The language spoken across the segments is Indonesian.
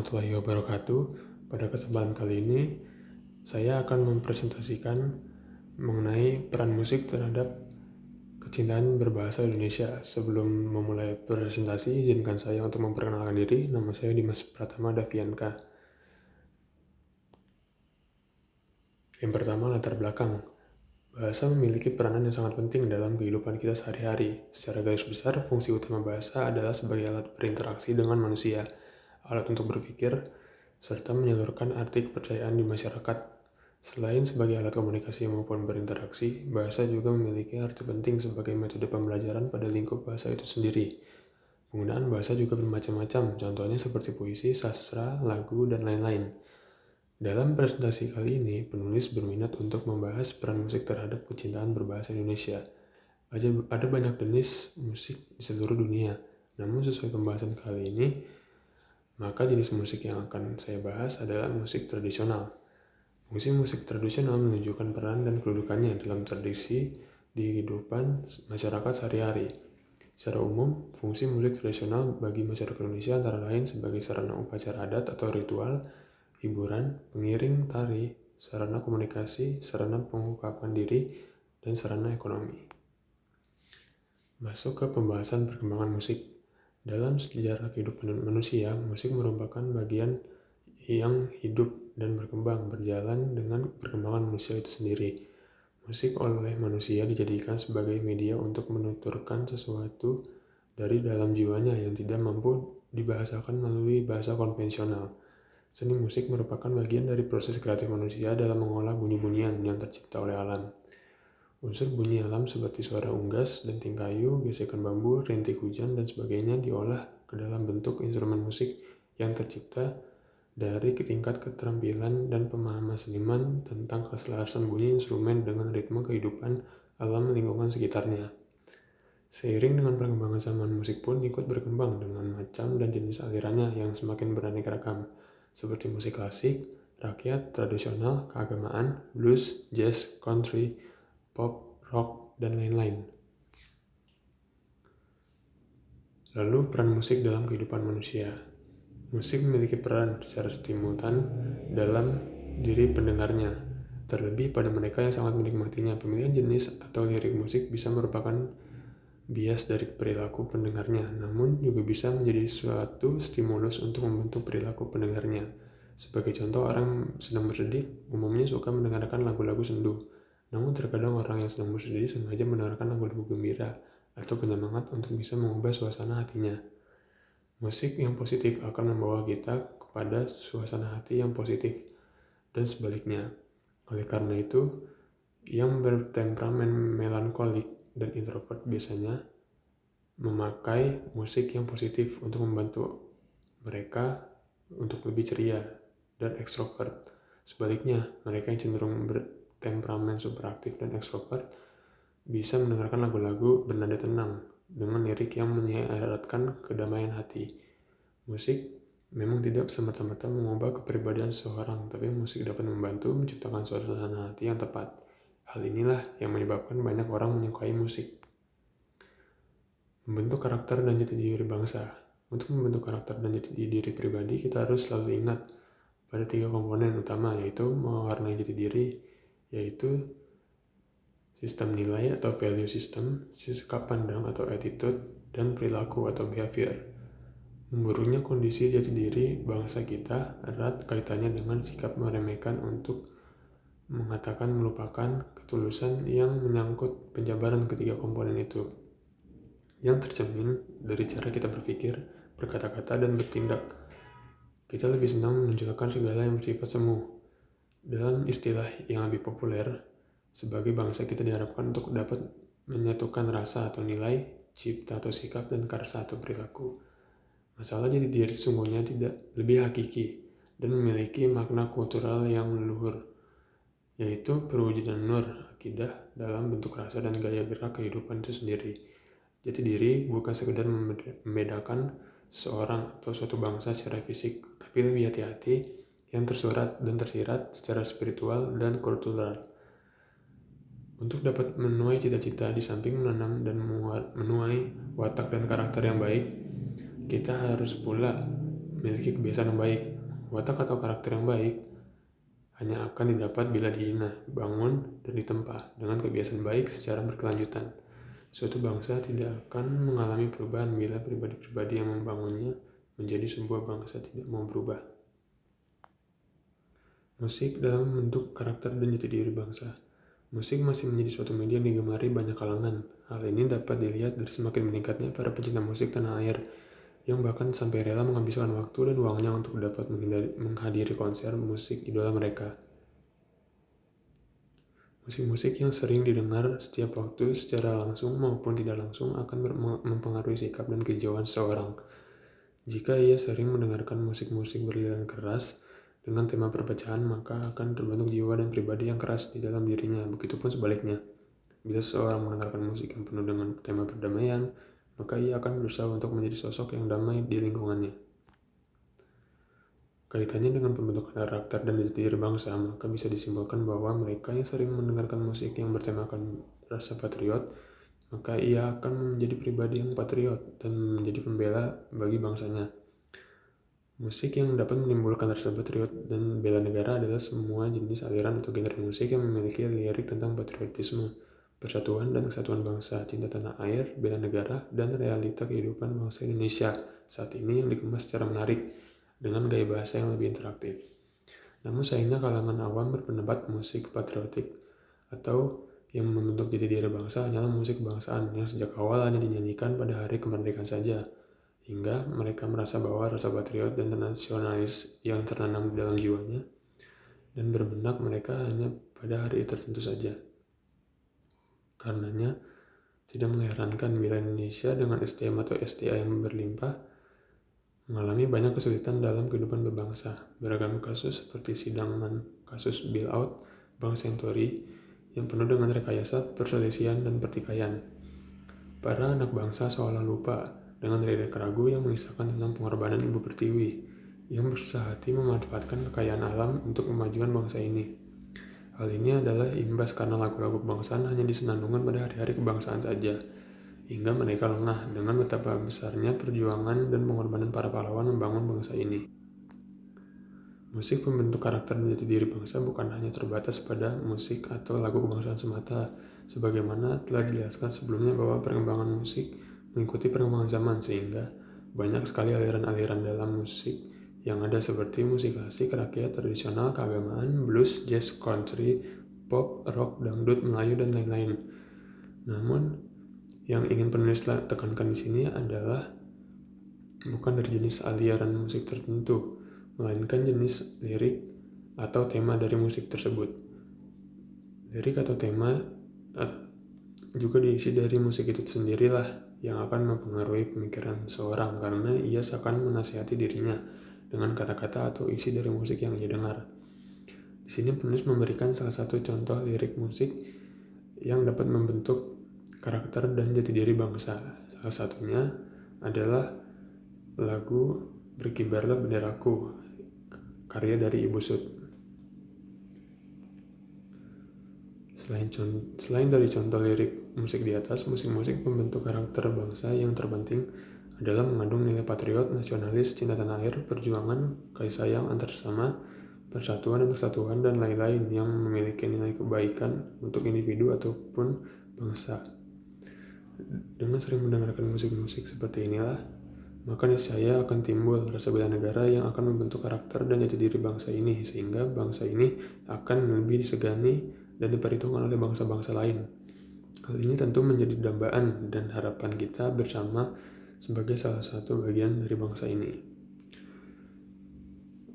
warahmatullahi wabarakatuh. Pada kesempatan kali ini, saya akan mempresentasikan mengenai peran musik terhadap kecintaan berbahasa Indonesia. Sebelum memulai presentasi, izinkan saya untuk memperkenalkan diri. Nama saya Dimas Pratama Davianka. Yang pertama, latar belakang. Bahasa memiliki peranan yang sangat penting dalam kehidupan kita sehari-hari. Secara garis besar, fungsi utama bahasa adalah sebagai alat berinteraksi dengan manusia, alat untuk berpikir, serta menyalurkan arti kepercayaan di masyarakat. Selain sebagai alat komunikasi maupun berinteraksi, bahasa juga memiliki arti penting sebagai metode pembelajaran pada lingkup bahasa itu sendiri. Penggunaan bahasa juga bermacam-macam, contohnya seperti puisi, sastra, lagu, dan lain-lain. Dalam presentasi kali ini, penulis berminat untuk membahas peran musik terhadap kecintaan berbahasa Indonesia. Ada banyak jenis musik di seluruh dunia, namun sesuai pembahasan kali ini, maka jenis musik yang akan saya bahas adalah musik tradisional. Fungsi musik tradisional menunjukkan peran dan kedudukannya dalam tradisi di kehidupan masyarakat sehari-hari. Secara umum, fungsi musik tradisional bagi masyarakat Indonesia antara lain sebagai sarana upacara adat atau ritual, hiburan, pengiring tari, sarana komunikasi, sarana pengungkapan diri, dan sarana ekonomi. Masuk ke pembahasan perkembangan musik. Dalam sejarah kehidupan manusia, musik merupakan bagian yang hidup dan berkembang berjalan dengan perkembangan manusia itu sendiri. Musik oleh manusia dijadikan sebagai media untuk menuturkan sesuatu dari dalam jiwanya yang tidak mampu dibahasakan melalui bahasa konvensional. Seni musik merupakan bagian dari proses kreatif manusia dalam mengolah bunyi-bunyian yang tercipta oleh alam. Unsur bunyi alam seperti suara unggas, denting kayu, gesekan bambu, rintik hujan, dan sebagainya diolah ke dalam bentuk instrumen musik yang tercipta dari tingkat keterampilan dan pemahaman seniman tentang keselarasan bunyi instrumen dengan ritme kehidupan alam lingkungan sekitarnya. Seiring dengan perkembangan zaman, musik pun ikut berkembang dengan macam dan jenis alirannya yang semakin beraneka ragam, seperti musik klasik, rakyat, tradisional, keagamaan, blues, jazz, country, pop, rock, dan lain-lain. Lalu peran musik dalam kehidupan manusia. Musik memiliki peran secara stimulan dalam diri pendengarnya, terlebih pada mereka yang sangat menikmatinya. Pemilihan jenis atau lirik musik bisa merupakan bias dari perilaku pendengarnya, namun juga bisa menjadi suatu stimulus untuk membentuk perilaku pendengarnya. Sebagai contoh, orang sedang bersedih umumnya suka mendengarkan lagu-lagu sendu. Namun terkadang orang yang sedang bersedih sengaja mendengarkan lagu-lagu gembira atau penyemangat untuk bisa mengubah suasana hatinya. Musik yang positif akan membawa kita kepada suasana hati yang positif dan sebaliknya. Oleh karena itu, yang bertemperamen melankolik dan introvert biasanya memakai musik yang positif untuk membantu mereka untuk lebih ceria dan ekstrovert. Sebaliknya, mereka yang cenderung bertemperamen superaktif dan ekstrovert bisa mendengarkan lagu-lagu bernada tenang dengan lirik yang menyiratkan kedamaian hati. Musik memang tidak semata-mata mengubah kepribadian seseorang, tapi musik dapat membantu menciptakan suasana hati yang tepat. Hal inilah yang menyebabkan banyak orang menyukai musik. Membentuk karakter dan jati diri bangsa. Untuk membentuk karakter dan jati diri pribadi, kita harus selalu ingat pada 3 komponen utama, yaitu mewarnai jati diri, yaitu sistem nilai atau value system, sikap pandang atau attitude, dan perilaku atau behavior. Memburuknya kondisi jati diri bangsa kita erat kaitannya dengan sikap meremehkan untuk mengatakan melupakan ketulusan yang menyangkut penjabaran ketiga komponen itu, yang tercermin dari cara kita berpikir, berkata-kata, dan bertindak. Kita lebih senang menunjukkan segala yang bersifat semu. Dalam istilah yang lebih populer, sebagai bangsa kita diharapkan untuk dapat menyatukan rasa atau nilai, cipta atau sikap, dan karsa atau perilaku. Masalah jadi diri sesungguhnya tidak lebih hakiki dan memiliki makna kultural yang leluhur, yaitu perwujudan nur, akidah dalam bentuk rasa dan gaya gerak kehidupan itu sendiri. Jati diri bukan sekedar membedakan seseorang atau suatu bangsa secara fisik, tapi lebih hati-hati yang tersurat dan tersirat secara spiritual dan kultural. Untuk dapat menuai cita-cita di samping menanam dan menuai watak dan karakter yang baik, kita harus pula memiliki kebiasaan yang baik. Watak atau karakter yang baik hanya akan didapat bila dihina, bangun, dan ditempa dengan kebiasaan baik secara berkelanjutan. Suatu bangsa tidak akan mengalami perubahan bila pribadi-pribadi yang membangunnya menjadi sebuah bangsa tidak mau berubah. Musik dalam membentuk karakter dan jati diri bangsa. Musik masih menjadi suatu media yang digemari banyak kalangan. Hal ini dapat dilihat dari semakin meningkatnya para pecinta musik tanah air yang bahkan sampai rela menghabiskan waktu dan uangnya untuk dapat menghadiri konser musik idola mereka. Musik-musik yang sering didengar setiap waktu secara langsung maupun tidak langsung akan mempengaruhi sikap dan kejauhan seseorang. Jika ia sering mendengarkan musik-musik berliran keras dengan tema perpecahan, maka akan terbentuk jiwa dan pribadi yang keras di dalam dirinya. Begitupun sebaliknya. Bila seseorang mendengarkan musik yang penuh dengan tema perdamaian, maka ia akan berusaha untuk menjadi sosok yang damai di lingkungannya. Kaitannya dengan pembentukan karakter dan jati diri bangsa, maka bisa disimpulkan bahwa mereka yang sering mendengarkan musik yang bertemakan rasa patriot, maka ia akan menjadi pribadi yang patriot dan menjadi pembela bagi bangsanya. Musik yang dapat menimbulkan rasa patriot dan bela negara adalah semua jenis aliran atau genre musik yang memiliki lirik tentang patriotisme, persatuan dan kesatuan bangsa, cinta tanah air, bela negara, dan realita kehidupan bangsa Indonesia saat ini yang dikemas secara menarik dengan gaya bahasa yang lebih interaktif. Namun sayangnya kalangan awam berpendapat musik patriotik atau yang membentuk jati diri bangsa hanyalah musik kebangsaan yang sejak awal hanya dinyanyikan pada hari kemerdekaan saja, hingga mereka merasa bahwa rasa patriot dan nasionalis yang tertanam di dalam jiwanya dan berbenak mereka hanya pada hari tertentu saja. Karenanya, tidak mengherankan bila Indonesia dengan SDM atau SDA yang berlimpah mengalami banyak kesulitan dalam kehidupan berbangsa. Beragam kasus seperti sidangan kasus bailout Bank Senturi yang penuh dengan rekayasa, perselisihan, dan pertikaian. Para anak bangsa seolah lupa dengan lirik ragu yang mengisahkan tentang pengorbanan Ibu Pertiwi yang berusaha hati memanfaatkan kekayaan alam untuk kemajuan bangsa ini. Hal ini adalah imbas karena lagu-lagu kebangsaan hanya disenandungkan pada hari-hari kebangsaan saja, hingga mereka lengah dengan betapa besarnya perjuangan dan pengorbanan para pahlawan membangun bangsa ini. Musik pembentuk karakter dan jati diri bangsa bukan hanya terbatas pada musik atau lagu kebangsaan semata, sebagaimana telah dijelaskan sebelumnya bahwa perkembangan musik mengikuti perkembangan zaman, sehingga banyak sekali aliran-aliran dalam musik yang ada seperti musik klasik, rakyat, tradisional, keagamaan, blues, jazz, country, pop, rock, dangdut, Melayu, dan lain-lain. Namun, yang ingin penulis tekankan di sini adalah bukan dari jenis aliran musik tertentu, melainkan jenis lirik atau tema dari musik tersebut. Lirik atau tema juga diisi dari musik itu sendirilah yang akan mempengaruhi pemikiran seorang karena ia seakan menasihati dirinya dengan kata-kata atau isi dari musik yang ia dengar. Di sini penulis memberikan salah satu contoh lirik musik yang dapat membentuk karakter dan jati diri bangsa. Salah satunya adalah lagu Berkibarlah Benderaku, karya dari Ibu Sud. Selain dari contoh lirik musik di atas, musik-musik pembentuk karakter bangsa yang terpenting adalah mengandung nilai patriot, nasionalis, cinta tanah air, perjuangan, kasih sayang antar sesama, persatuan dan kesatuan, dan lain-lain yang memiliki nilai kebaikan untuk individu ataupun bangsa. Dengan sering mendengarkan musik-musik seperti inilah, maka niscaya akan timbul rasa bela negara yang akan membentuk karakter dan jati diri bangsa ini, sehingga bangsa ini akan lebih disegani dan diperhitungkan oleh bangsa-bangsa lain. Hal ini tentu menjadi dambaan dan harapan kita bersama sebagai salah satu bagian dari bangsa ini.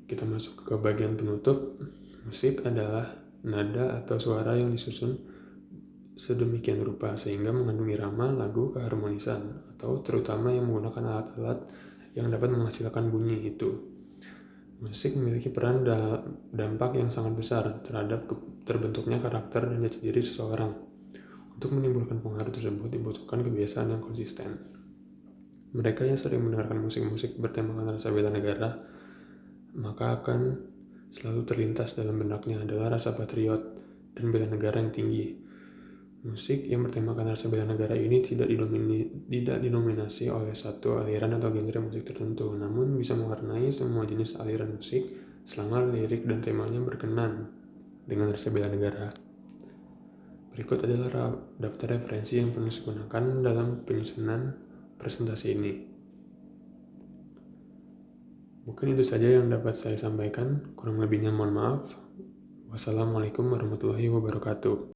Kita masuk ke bagian penutup. Musik adalah nada atau suara yang disusun sedemikian rupa sehingga mengandung irama, lagu, keharmonisan, atau terutama yang menggunakan alat-alat yang dapat menghasilkan bunyi itu. Musik memiliki peran dampak yang sangat besar terhadap terbentuknya karakter dan jati diri seseorang. Untuk menimbulkan pengaruh tersebut dibutuhkan kebiasaan yang konsisten. Mereka yang sering mendengarkan musik-musik bertemakan rasa bela negara, maka akan selalu terlintas dalam benaknya adalah rasa patriot dan bela negara yang tinggi. Musik yang bertemakan rasa bela negara ini tidak dinominasi oleh satu aliran atau genre musik tertentu, namun bisa mewarnai semua jenis aliran musik selama lirik dan temanya berkenan dengan rasa bela negara. Berikut adalah daftar referensi yang penulis gunakan dalam penyusunan presentasi ini. Mungkin itu saja yang dapat saya sampaikan. Kurang lebihnya mohon maaf. Wassalamualaikum warahmatullahi wabarakatuh.